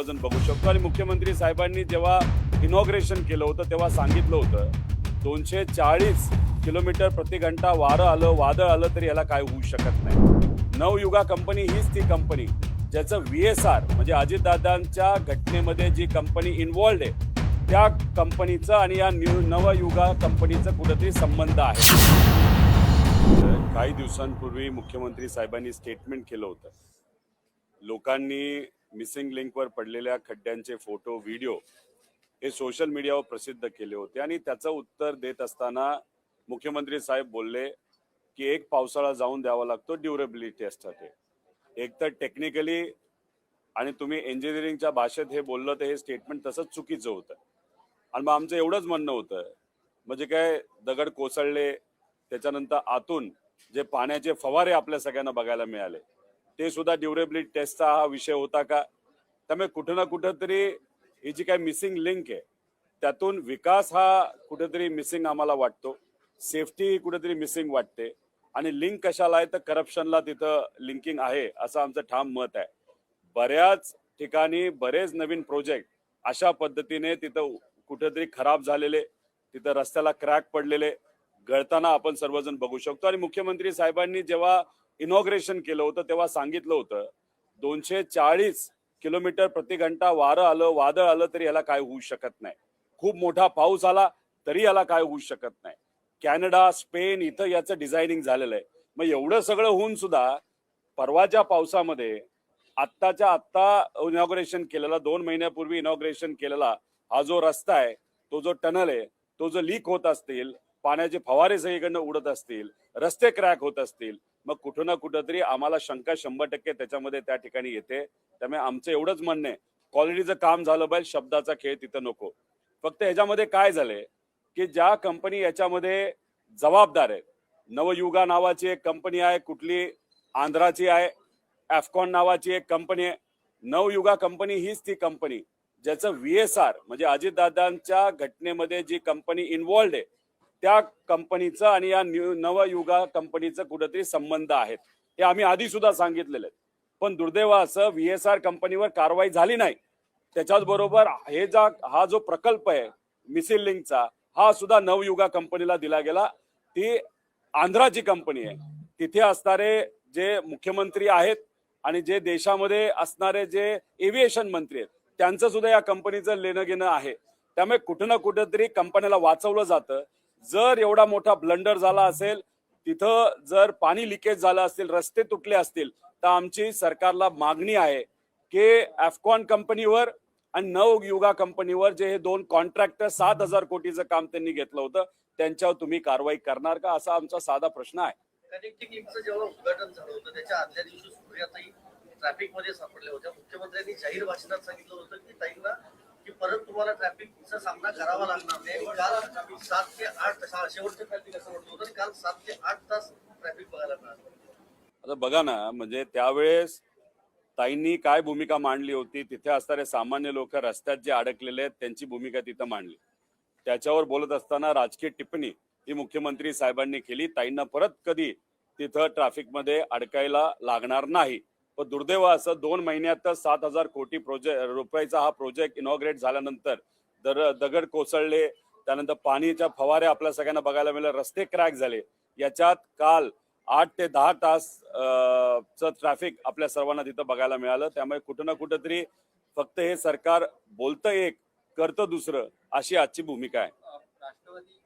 सर्वजण बघू शकतो। आणि मुख्यमंत्री साहेबांनी जेव्हा इनॉग्रेशन केलं होतं तेव्हा सांगितलं होतं 240 किलोमीटर प्रति घंटा वारं आलं वादळ आलं तरी याला काय होऊ शकत नाही। नवयुगा कंपनी हीच ती कंपनी ज्याचं VSR म्हणजे अजितदादांच्या घटनेमध्ये जी कंपनी इन्व्हॉल्ड आहे त्या कंपनीचं आणि या नवयुगा कंपनीचं कुठेतरी संबंध आहे। काही दिवसांपूर्वी मुख्यमंत्री साहेबांनी स्टेटमेंट केलं होतं, लोकांनी मिसिंग लिंकवर पडलेल्या खड्ड्यांचे फोटो व्हिडिओ हे सोशल मीडियावर प्रसिद्ध केले होते आणि त्याचं उत्तर देत असताना मुख्यमंत्री साहेब बोलले की एक पावसाळा जाऊन द्यावा लागतो ड्युरेबिलिटी टेस्टसाठी। एक तर टेक्निकली आणि तुम्ही इंजिनिअरिंगच्या भाषेत हे बोललं तर हे स्टेटमेंट तसंच चुकीचं होतं। आणि मग आमचं एवढंच म्हणणं होतं म्हणजे काय दगड कोसळले त्याच्यानंतर आतून जे पाण्याचे फवारे आपल्या सगळ्यांना बघायला मिळाले ते सुद्धा ड्युरेबिलिटी टेस्टचा हा विषय होता का? त्यामुळे कुठं ना कुठंतरी ही जी काय मिसिंग लिंक आहे त्यातून विकास हा कुठेतरी मिसिंग आम्हाला वाटतो, सेफ्टी कुठेतरी मिसिंग वाटते आणि लिंक कशाला आहे तर करप्शनला तिथं लिंकिंग आहे असं आमचं ठाम मत आहे। बऱ्याच ठिकाणी बरेच नवीन प्रोजेक्ट अशा पद्धतीने तिथं कुठेतरी खराब झालेले, तिथं रस्त्याला क्रॅक पडलेले गळताना आपण सर्वजण बघू शकतो। आणि मुख्यमंत्री साहेबांनी जेव्हा इनॉग्रेशन केलं होतं तेव्हा सांगितलं होतं 240 किलोमीटर प्रति घंटा वारं आलं वादळ आलं तरी याला काय होऊ शकत नाही। खूप मोठा पाऊस आला तरी याला काय होऊ शकत नाही। कॅनडा स्पेन इथं याचं डिझायनिंग झालेलं आहे। मग एवढं सगळं होऊन सुद्धा परवाच्या पावसामध्ये आत्ताच्या आत्ता इनॉग्रेशन केलेला 2 महिन्यापूर्वी इनॉग्रेशन केलेला हा जो रस्ता आहे तो जो टनल आहे तो जो लीक होत असतील, पाण्याचे फवारे सगळीकडनं उडत असतील, रस्ते क्रॅक होत असतील, मग कुठं ना कुठं तरी आम्हाला शंका 100% त्याच्यामध्ये त्या ठिकाणी येते। त्यामुळे आमचं एवढंच म्हणणं आहे क्वालिटीचं काम झालं पाहिजे, शब्दाचा खेळ तिथं नको। फक्त ह्याच्यामध्ये काय झालंय की ज्या कंपनी याच्यामध्ये जबाबदार आहे, नवयुगा नावाची एक कंपनी आहे, कुठली आंध्राची आहे, एफकॉन नावाची एक कंपनी आहे। नवयुगा कंपनी हीच ती कंपनी ज्याचं VSR म्हणजे अजितदादांच्या घटनेमध्ये जी कंपनी इन्व्हॉल्ड आहे त्या कंपनीचं आणि या नवयुगा कंपनीचं कुठेतरी संबंध आहेत हे आम्ही आधी सुद्धा सांगितलेलं आहे। पण दुर्दैव असं VSR कंपनीवर कारवाई झाली नाही। त्याच्याच बरोबर हा जो प्रकल्प आहे मिसिंग लिंकचा हा सुद्धा नवयुगा कंपनीला दिला गेला। ती आंध्राची कंपनी आहे, तिथे असणारे जे मुख्यमंत्री आहेत आणि जे देशामध्ये असणारे जे एव्हिएशन मंत्री आहेत त्यांचं सुद्धा या कंपनीचं लेणं घेणं आहे। त्यामुळे कुठं ना कुठंतरी कंपनीला वाचवलं जातं। जर एवढा मोठा ब्लंडर झाला असेल, तिथं जर पाणी लिकेज झालं असेल, रस्ते तुटले असतील तर आमची सरकारला मागणी आहे की एफकॉन कंपनीवर आणि नवयुगा कंपनीवर जे हे 2 कॉन्ट्रॅक्टर 7,000 कोटीचं काम त्यांनी घेतलं होतं त्यांच्यावर तुम्ही कारवाई करणार का असा आमचा साधा प्रश्न आहे। कनेक्टिंग लिंकचं जेव्हा उद्घाटन झालं होतं त्याच्या आदल्या दिवशी सुप्रियाताई ट्रॅफिक मध्ये सापडले होते। मुख्यमंत्र्यांनी जाहीर भाषणात सांगितलं होतं की ताईंना की परत तुम्हाला ट्रॅफिकचा सामना करावा लागणार नाही। काल 7 ते 8 शेवटचं ट्रॅफिक असं म्हटलं होतं, काल 7 ते 8 तास ट्रॅफिक बघायला मिळालं। आता बघा ना, म्हणजे त्यावेळेस ताईंनी काय भूमिका मांडली होती, तिथे असणारे सामान्य लोक रस्त्यात जे अडकलेले आहेत त्यांची भूमिका तिथं मांडली। त्याच्यावर बोलत असताना राजकीय टिप्पणी ही मुख्यमंत्री साहेबांनी केली। ताईंना परत कधी तिथं ट्रॅफिकमध्ये अडकायला लागणार नाही। पण दुर्दैव असं 2 महिन्यातच 7,000 कोटी रुपयाचा हा प्रोजेक्ट इनॉग्रेट झाल्यानंतर दगड कोसळले, त्यानंतर पाणीच्या फवारे आपल्या सगळ्यांना बघायला मिळाले, रस्ते क्रॅक झाले। याच्यात काल 8 ते 10 तास ट्रॅफिक आपल्या सर्वांना तिथं बघायला मिळालं। त्यामुळे कुठं ना कुठं तरी फक्त हे सरकार बोलतं एक करतं दुसरं अशी आजची भूमिका आहे। राष्ट्रवादी